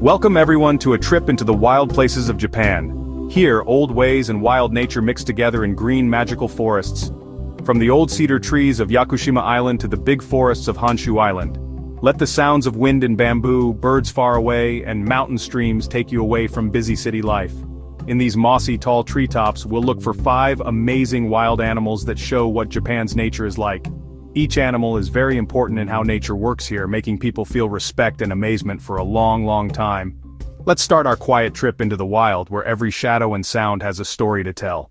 Welcome everyone to a trip into the wild places of Japan. Here, old ways and wild nature mix together in green magical forests. From the old cedar trees of Yakushima Island to the big forests of Honshu Island. Let the sounds of wind and bamboo, birds far away, and mountain streams take you away from busy city life. In these mossy tall treetops, we'll look for 5 amazing wild animals that show what Japan's nature is like. Each animal is very important in how nature works here, making people feel respect and amazement for a long time. Let's start our quiet trip into the wild, where every shadow and sound has a story to tell.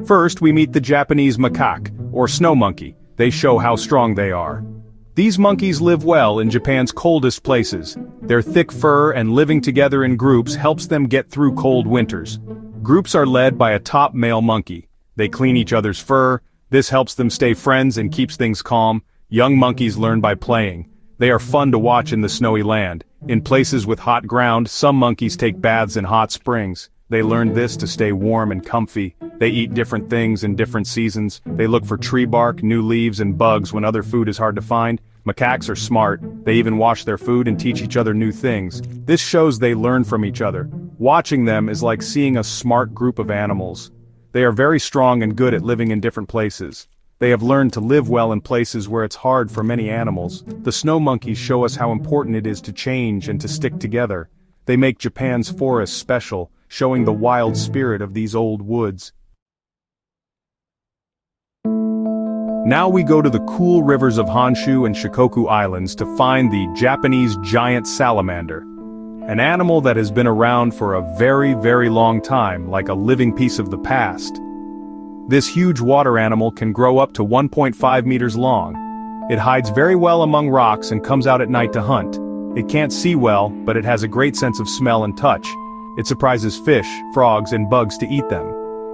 First, we meet the Japanese macaque, or snow monkey. They show how strong they are. These monkeys live well in Japan's coldest places. Their thick fur and living together in groups helps them get through cold winters. Groups are led by a top male monkey. They clean each other's fur. This helps them stay friends and keeps things calm. Young monkeys learn by playing. They are fun to watch in the snowy land. In places with hot ground, some monkeys take baths in hot springs. They learned this to stay warm and comfy. They eat different things in different seasons. They look for tree bark, new leaves, and bugs when other food is hard to find. Macaques are smart. They even wash their food and teach each other new things. This shows they learn from each other. Watching them is like seeing a smart group of animals. They are very strong and good at living in different places. They have learned to live well in places where it's hard for many animals. The snow monkeys show us how important it is to change and to stick together. They make Japan's forests special, showing the wild spirit of these old woods. Now we go to the cool rivers of Honshu and Shikoku Islands to find the Japanese giant salamander. An animal that has been around for a very long time, like a living piece of the past. This huge water animal can grow up to 1.5 meters long. It hides very well among rocks and comes out at night to hunt. It can't see well, but it has a great sense of smell and touch. It surprises fish, frogs, and bugs to eat them.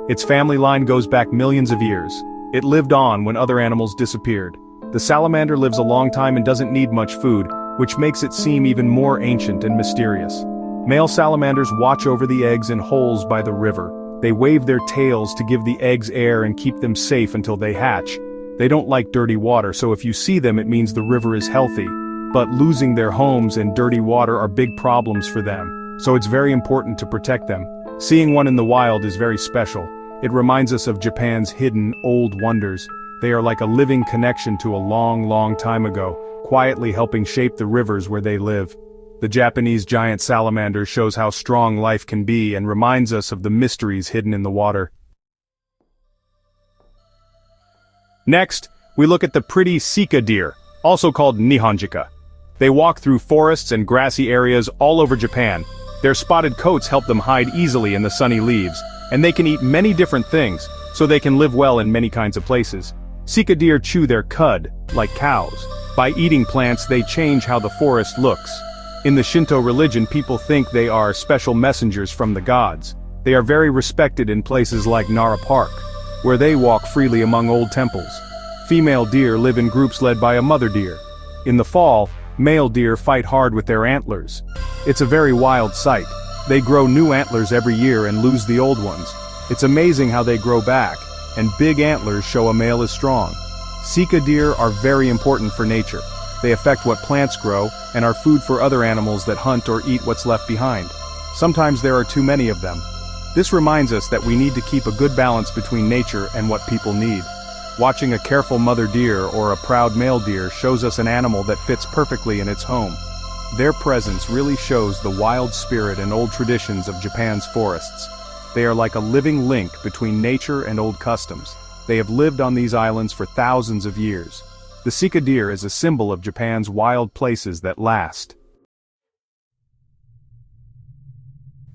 Its family line goes back millions of years. It lived on when other animals disappeared. The salamander lives a long time and doesn't need much food, which makes it seem even more ancient and mysterious. Male salamanders watch over the eggs in holes by the river. They wave their tails to give the eggs air and keep them safe until they hatch. They don't like dirty water, so if you see them it means the river is healthy. But losing their homes and dirty water are big problems for them, so it's very important to protect them. Seeing one in the wild is very special. It reminds us of Japan's hidden, old wonders. They are like a living connection to a long time ago, quietly helping shape the rivers where they live. The Japanese giant salamander shows how strong life can be and reminds us of the mysteries hidden in the water. Next, we look at the pretty sika deer, also called nihonjika. They walk through forests and grassy areas all over Japan. Their spotted coats help them hide easily in the sunny leaves, and they can eat many different things, so they can live well in many kinds of places. Sika deer chew their cud, like cows. By eating plants they change how the forest looks. In the Shinto religion people think they are special messengers from the gods. They are very respected in places like Nara Park, where they walk freely among old temples. Female deer live in groups led by a mother deer. In the fall, male deer fight hard with their antlers. It's a very wild sight. They grow new antlers every year and lose the old ones. It's amazing how they grow back, and big antlers show a male is strong. Sika deer are very important for nature. They affect what plants grow, and are food for other animals that hunt or eat what's left behind. Sometimes there are too many of them. This reminds us that we need to keep a good balance between nature and what people need. Watching a careful mother deer or a proud male deer shows us an animal that fits perfectly in its home. Their presence really shows the wild spirit and old traditions of Japan's forests. They are like a living link between nature and old customs. They have lived on these islands for thousands of years. The sika deer is a symbol of Japan's wild places that last.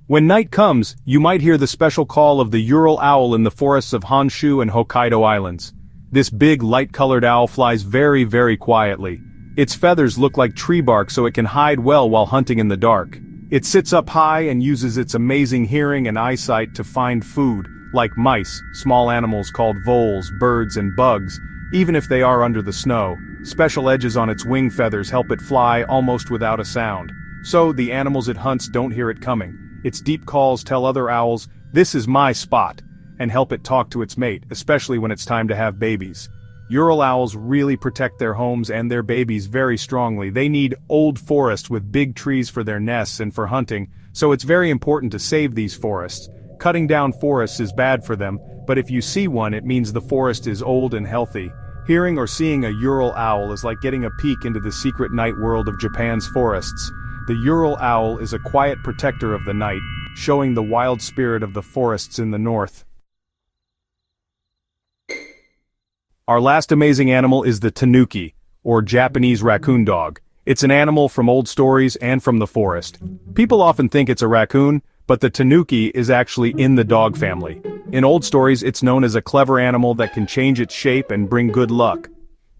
When night comes, you might hear the special call of the Ural owl in the forests of Honshu and Hokkaido Islands. This big light-colored owl flies very quietly. Its feathers look like tree bark so it can hide well while hunting in the dark. It sits up high and uses its amazing hearing and eyesight to find food, like mice, small animals called voles, birds and bugs, even if they are under the snow. Special edges on its wing feathers help it fly almost without a sound. So the animals it hunts don't hear it coming. Its deep calls tell other owls, "This is my spot," and help it talk to its mate, especially when it's time to have babies. Ural owls really protect their homes and their babies very strongly. They need old forests with big trees for their nests and for hunting, so it's very important to save these forests. Cutting down forests is bad for them, but if you see one, it means the forest is old and healthy. Hearing or seeing a Ural owl is like getting a peek into the secret night world of Japan's forests. The Ural owl is a quiet protector of the night, showing the wild spirit of the forests in the north. Our last amazing animal is the tanuki, or Japanese raccoon dog. It's an animal from old stories and from the forest. People often think it's a raccoon, but the tanuki is actually in the dog family. In old stories, it's known as a clever animal that can change its shape and bring good luck.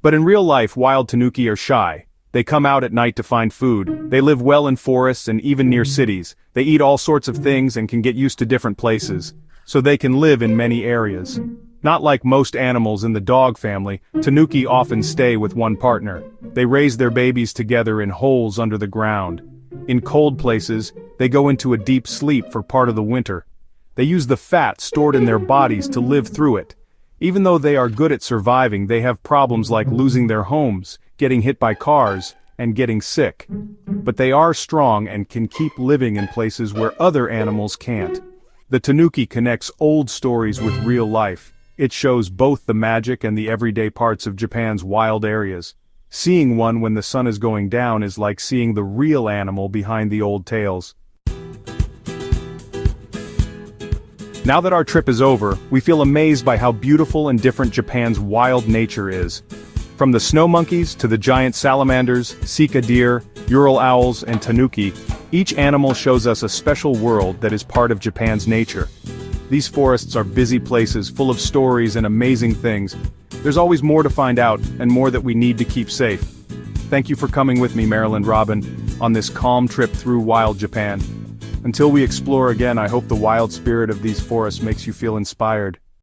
But in real life, wild tanuki are shy. They come out at night to find food. They live well in forests and even near cities. They eat all sorts of things and can get used to different places, so they can live in many areas. Not like most animals in the dog family, tanuki often stay with one partner. They raise their babies together in holes under the ground. In cold places, they go into a deep sleep for part of the winter. They use the fat stored in their bodies to live through it. Even though they are good at surviving, they have problems like losing their homes, getting hit by cars, and getting sick. But they are strong and can keep living in places where other animals can't. The tanuki connects old stories with real life. It shows both the magic and the everyday parts of Japan's wild areas. Seeing one when the sun is going down is like seeing the real animal behind the old tales. Now that our trip is over, we feel amazed by how beautiful and different Japan's wild nature is. From the snow monkeys to the giant salamanders, sika deer, Ural owls, and tanuki, each animal shows us a special world that is part of Japan's nature. These forests are busy places full of stories and amazing things. There's always more to find out and more that we need to keep safe. Thank you for coming with me, Marilyn Robin, on this calm trip through wild Japan. Until we explore again, I hope the wild spirit of these forests makes you feel inspired.